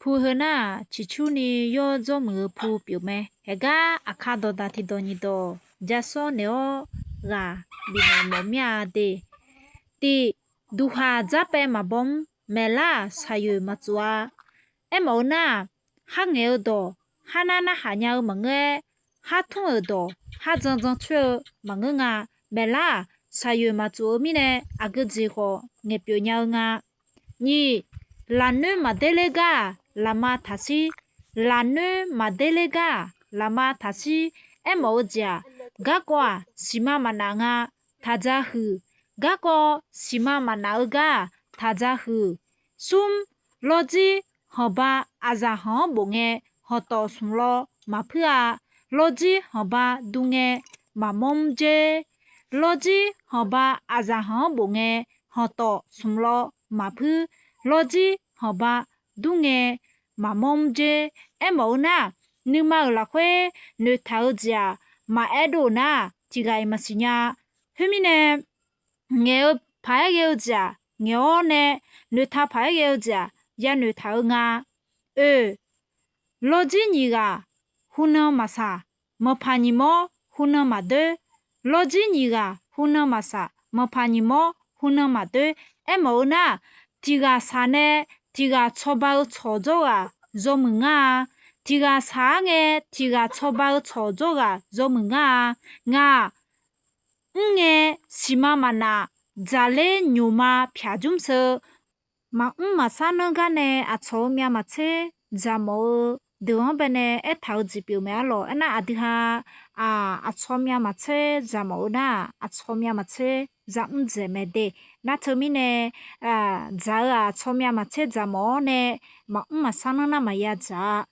푸흐나 지추니 요좀의 푸 뼈매 해가 아카도다 티도니도 자소네오가 비네 몸야데 띠 두하 자페 마봄 멜라 사유 마츠와 에모나 항에도 하나나 하냐의 멍에 하통에도 하정정추 멍응아 멜라 사유 마츠오미네 아그지고 녜뼈냐응아 니 라누 마델레가 라마 다시 라누 마델레가 라마 다시 에모자 가과 시마마나가 다자흐 가과 시마마나가 다자흐 숨 로지 허바 아자허 봉에 허떠 숨로 마프아 로지 허바 둥에 마몸제 로지 허바 아자허 봉에 허떠 숨로 마프 로지 허바 둥에 마몸제 에모나 느마을라회 느타우지야 마에도나 지가이 마시냐 흐미네 녜읍 바야게우지야 녜오네 느타 바야게우지야 야 느타응아 로지니가 후너마사 머파니모 후너마드 로지니가 후너마사 머파니모 후너마드 에모나 디가 사네 디가 초바의 초조가 조문아 디가 사항에 디가 초바의 초조가 조문아 nga 응에 시마마나 잘레 뉴마 펴줌서 마사는가네 아초미야 마체 자모 드원베네 에타우지비메알로 에나 아디하 아초미야 마체 자모나 아초미야 마체 잠제메데 나터미네 자아 초미야 마체 자모네 마사는나 마야자